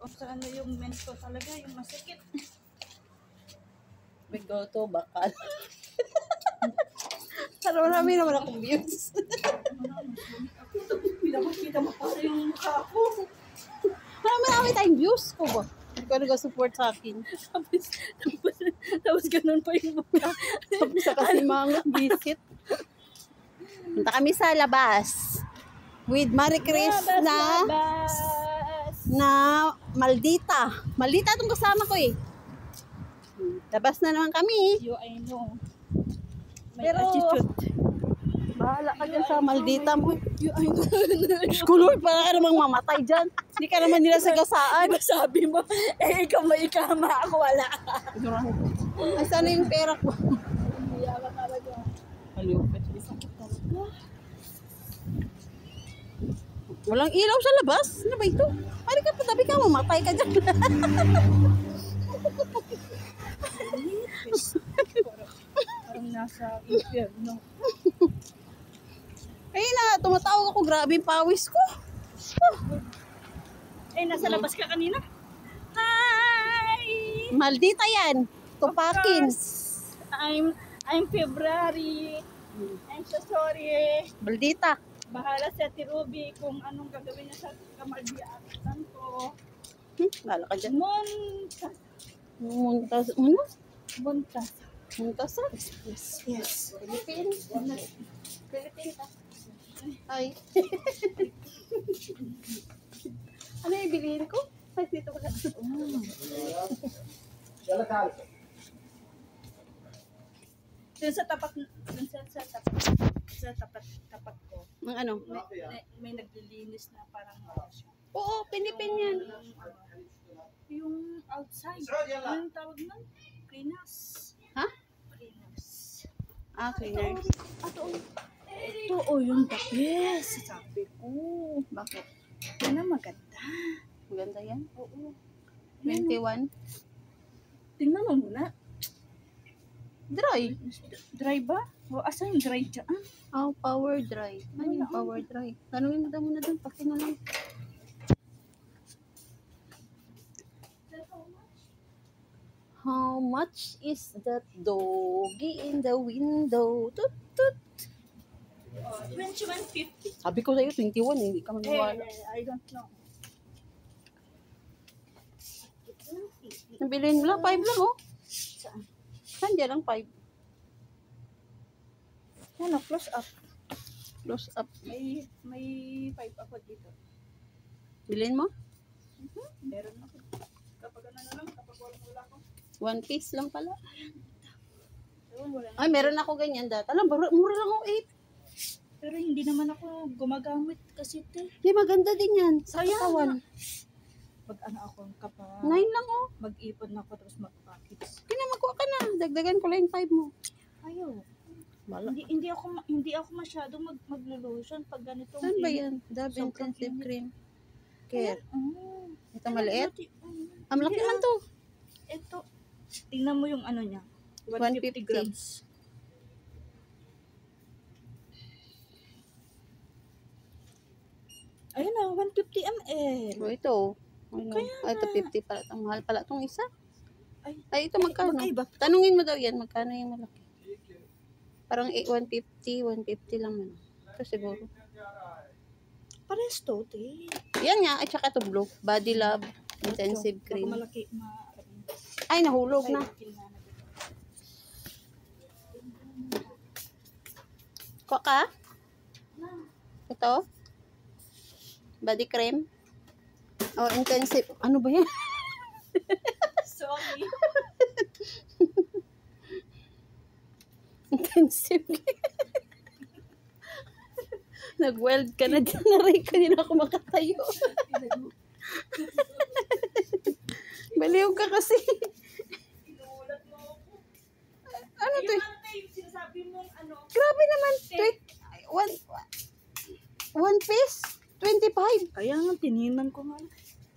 Kung saan ano yung mens ko talaga, yung masakit. We go to bakal. Marami naman akong views. Pinapakita mo para yung mukha ko. Marami tayong views ko ba? Hindi ko nag-support sa akin. Tapos ganun pa yung mukha. Tapos sa kasi mga visit. Punta kami sa labas. With Marie Chris na Maldita. Maldita itong kasama ko eh. Labas na naman kami. You, I know. May Pero, attitude. bahala ka dyan sa Maldita mo. You, I know. Diyos ko Lord, para ka namang mamatay dyan. Hindi ka naman nila sagasaan. Diba sabi mo, ikaw may ikama, ako wala. Ay, sana yung pera ko. Hindi ka talaga. Halupit. Walang ilaw sa labas. Ano ba ito? Pari ka patabi ka, mamatay ka dyan. Parang nasa impyerno. Ay na, tumatawag ako. Grabe yung pawis ko. Nasa labas ka kanina? Hi! Maldita yan. Tupakin. I'm February. I'm so sorry. Maldita. Bahala si Ate Ruby kung anong gagawin niya sa kamaldiatan ko. Bahala ka dyan. Montas. Muntas. Ano? Montas. Muntas. Yes. Philippines. Philippines. Ay. Ano yung bilihin ko? Ay, dito wala. Dun sa tapat ko. Ang ano? May naglilinis na parang Oo, Pilipin yan. yung outside. Anong tawag nun? Cleaners. Ha? Cleaners. Ah, cleaners. Ito yung the best. Sabi ko. Bakit? Yan ang maganda. Maganda yan. Oo. 21. Tingnan mo muna. Dry. Dry ba? O, asa yung dry dyan? Oh, power dry. Ano yung power dry? Tanungin mo daw muna doon. Paki na lang. How much is that doggy in the window? Tut, tut. 21.50. Sabi ko sa'yo, 21. Hindi ka maniwala. I don't know. Nabilin mo lang, 5 lang oh. Saan? Saan lang 5? Ano, close up. Close up. May 5 ako dito. Bilhin mo? Meron ako. Kapag ano na lang, kapag wala ko. 1 piece lang pala. Wala na. Ay, meron ako ganyan dati. Alam, mura lang ako 8. Pero hindi naman ako gumagamit kasi ito. Di, maganda din yan. Sa Kaya katawan. Pag ano ako, kapag 9 lang oh. mag-ipon ako tapos mag-package. Kinamakuha ka na. Dagdagan ko lang yung 5 mo. Ayaw. Bala. Hindi ako masyadong maglo-lotion pag ganito. Saan ba yan? Dove Sobrang Intensive init. Cream. Care. Ito Ay, maliit? hindi, Ang malaki man to. Ito. Tingnan mo yung ano niya. 150 grams. Ayun na, 150 ml. O ito. Ano? Kaya Ito 50 pala. Ang mahal pala itong isa. Ay, Ito magkano? magkaiba. Tanungin mo daw yan. Magkano yung malaki? Parang 150 lang man. Ito siguro. Parehas to, te. Yan nga. At saka ito blue. Body Love Intensive Ito, Cream. baka malaki, Ay, nahulog na. Kuha ka? Ito? Body cream? Oh, intensive. Ano ba yan? Sorry. Intensive. Nag-weld ka na dyan. Naray ka din ako makatayo. Baliw ka kasi. Ano to? Yung sinasabi mong ano, Grabe naman. One piece? 25. kaya nga tininan ko nga.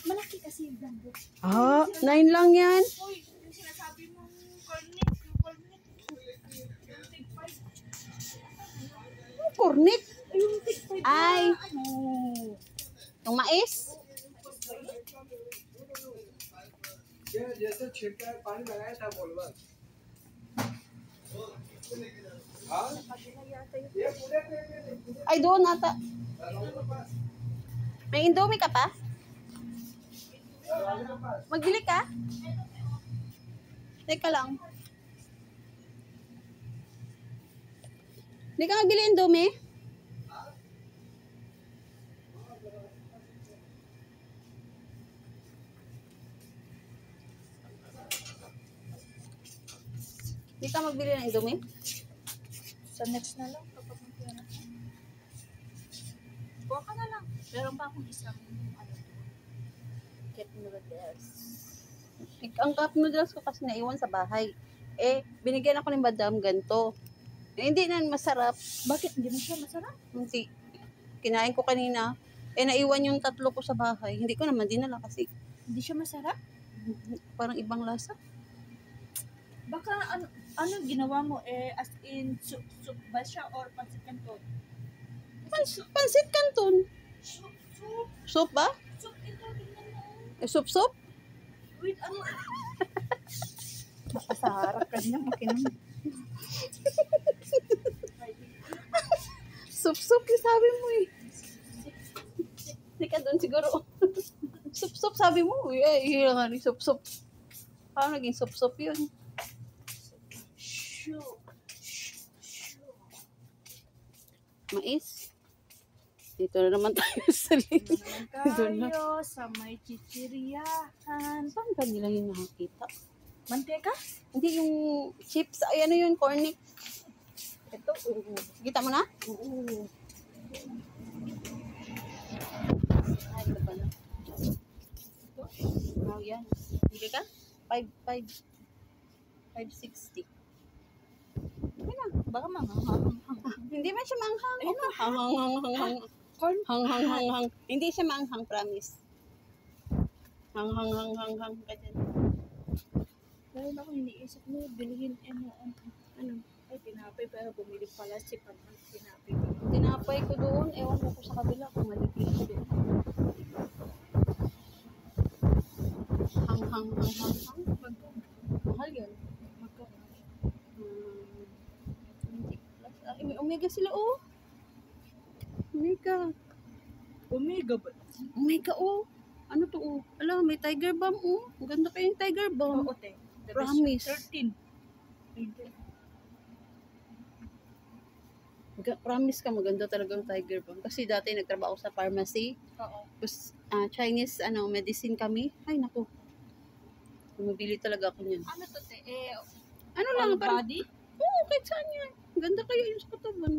Malaki kasi yung ganda. Ah, 9 lang yan. Uy, yung sinasabi mong cornet, yung cornet. Yung tig 5. Cornet. Yung tig 5. Ay. Ano? Yung mais. ये जैसे छिड़का है, पानी लगाया था बोलवा हाँ ये पूरे Ay, doon ata. May Indomie ka pa? Magbili ka? Teka lang. Hindi ka magbili Indomie? Hindi ka magbili ng Indomie? Sa next na lang kapag magkano. Kuha ka na lang. Meron pa akong isang ano. Cup noodles. Ang cup noodles ko kasi naiwan sa bahay. Eh, binigyan ako ni Madam ganito. Eh, hindi na masarap. Bakit hindi mo siya masarap? Hindi. Kinain ko kanina. Eh, naiwan yung 3 ko sa bahay. Hindi ko naman dinala kasi Hindi siya masarap? parang ibang lasa. Baka ano ginawa mo as in soup ba siya or pancit canton? Pansit Canton. Soup. Soup ba? Soup ito, tingnan mo. Eh, soup? Wait, ano? Sa harap ka niya makinom. Soup, yung sabi mo eh. Hindi ka doon siguro. Soup, sabi mo. Eh, yun nga rin, soup. Paano naging soup yun? Soup. Mais. Dito na naman tayo sa liit. Doon na. Tayo sa may chichiryahan. Saan ba nila yung nakakita? Manteka? Hindi yung chips. Ay, ano yun? Cornic. Ito. Kita mo na? Oo. Ay, ito pala. Oh, yan. Hindi ka? 560. Ayun na. Baka mga Hindi man siya manghang. Ayun na. Hang. corn. Hang. Hindi siya manghang, promise. Hang. Ka dyan. Dahil ako iniisip mo, bilhin Ano? ay tinapay pero bumili pala si Panman tinapay. Tinapay ko doon. Ewan ko sa kabila kung malipit ko doon. Hang. Mahal yun. Hindi. Ay, may omega sila, oh. Omega. Omega ba? Omega, oh. Ano to, oh? Alam, may tiger balm, oh. Ang ganda kayong tiger balm. Oo, te. The best. Promise. 13. Promise ka, maganda talaga yung tiger balm. Kasi dati nagtrabaho sa pharmacy. Oo. Tapos, Chinese, medicine kami. Ay, naku. Bumibili talaga ako niyan. Ano to, te? Ano All lang, parang, body? oo, kahit saan yan. Ganda kayo yung sa katawan.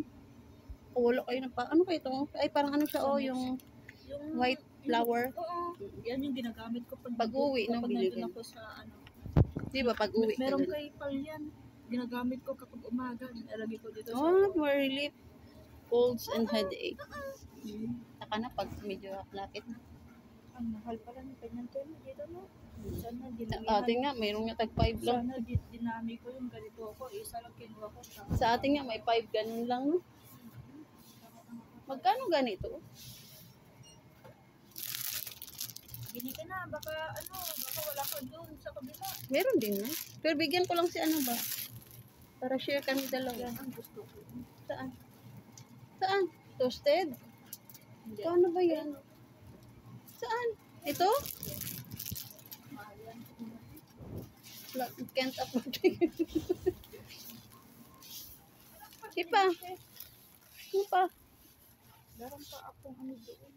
O, wala kayo na pa. Ano kayo ito? Ay, parang ano siya, oh, yung Yung white flower. Oo. Yan yung ginagamit ko Pag-uwi, no, kapag binili. nandun ako sa Di ba, pag uwi Meron kay Pal yan. Ginagamit ko kapag umaga. Nalagay ko dito Oh, more relief. Colds and headache. Saka na, pag medyo lapit na. Ang mahal pala ng ganyan to. Dito no. Sana Atin nga, mayroong nga tag 5 lang. Sana dinami ko yung ganito ako. Isa lang kinuha ko. Sa atin nga, may 5 ganun lang, no? Magkano ganito? Bili ka na. Baka wala ka doon sa kabila. Meron din, no? Pero bigyan ko lang si ano ba? Para share kami dalawa. Yan ang gusto ko. Saan? Toasted? Hindi. Paano ba yan? Saan? Ito? Mahal yan. Can't afford it. Sipa. Ano pa? Meron pa akong ano doon.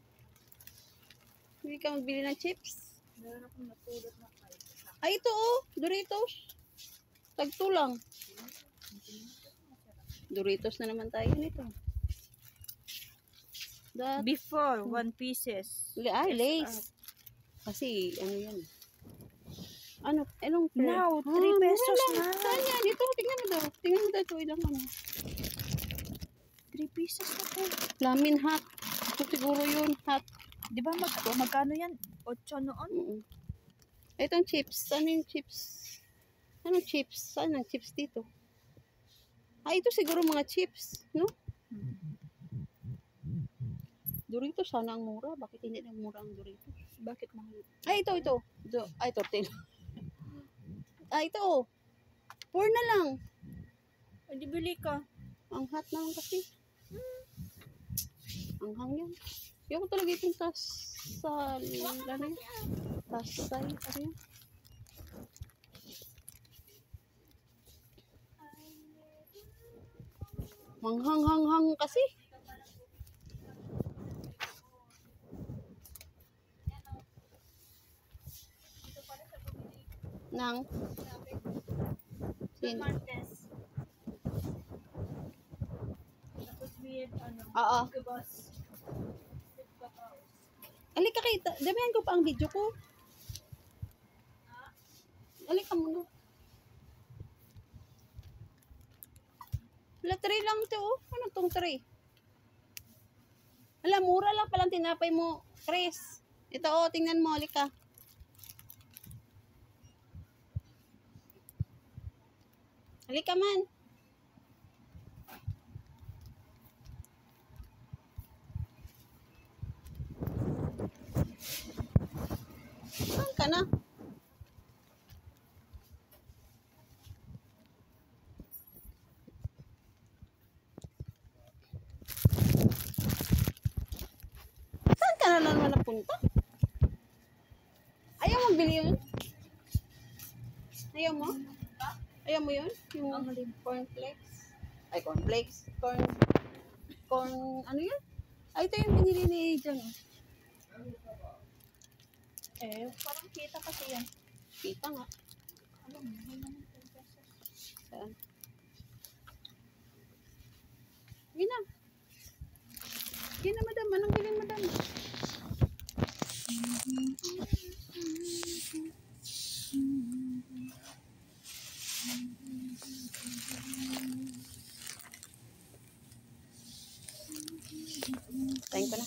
Hindi ka magbili ng chips? Meron akong natulog na kahit. Ay, ito oh. Doritos. Tagto lang. Doritos na naman tayo nito. That, Before, 1 pieces. ay, Lays. Kasi, ano yan. Anong Now, 3 mura pesos lang. na. Saan yan? Dito, tingnan mo daw. Tingnan mo daw ito. Ilang ano. 3 pieces na po. Lamin hot. Ito siguro yun. Hot. Di ba magkano yan? 8 noon? Mm-mm. Itong chips. Ano yung chips? Anong chips? Saan ang chips dito? Ito siguro mga chips. No? Doritos, sana ang mura. Bakit hindi na mura ang Doritos? Bakit mahal? Ito. Ay, tortilla. ito oh. 4 na lang. Hindi bili ka. Ang hot naman kasi. Ang hangyan. Yung talaga itong tasal. Ano yun? Tasay. Ano yun? Manghang-hang-hang kasi. Nang? Sin? Martes. Tapos with, Oo. Gabas. Alika kita. Damihan ko pa ang video ko. Alika mo. Wala, 3 lang ito oh. Ano tong 3? Wala, mura lang palang tinapay mo, Chris. Ito oh, tingnan mo. Alika. Halika man. Saan ka na? Saan ka na naman napunta? Ayaw mo bili yun? Ayaw mo? Ayaw mo yun? Yung cornflakes? Ay, cornflakes. Corn, ano yun? Ay, ito yung binili ni John. Parang kita kasi yan. Kita nga. Alam mo, may naman 10 pesos. Saan? Sige na. Sige na, madam. Anong bilhin, madam? Tayin ko na.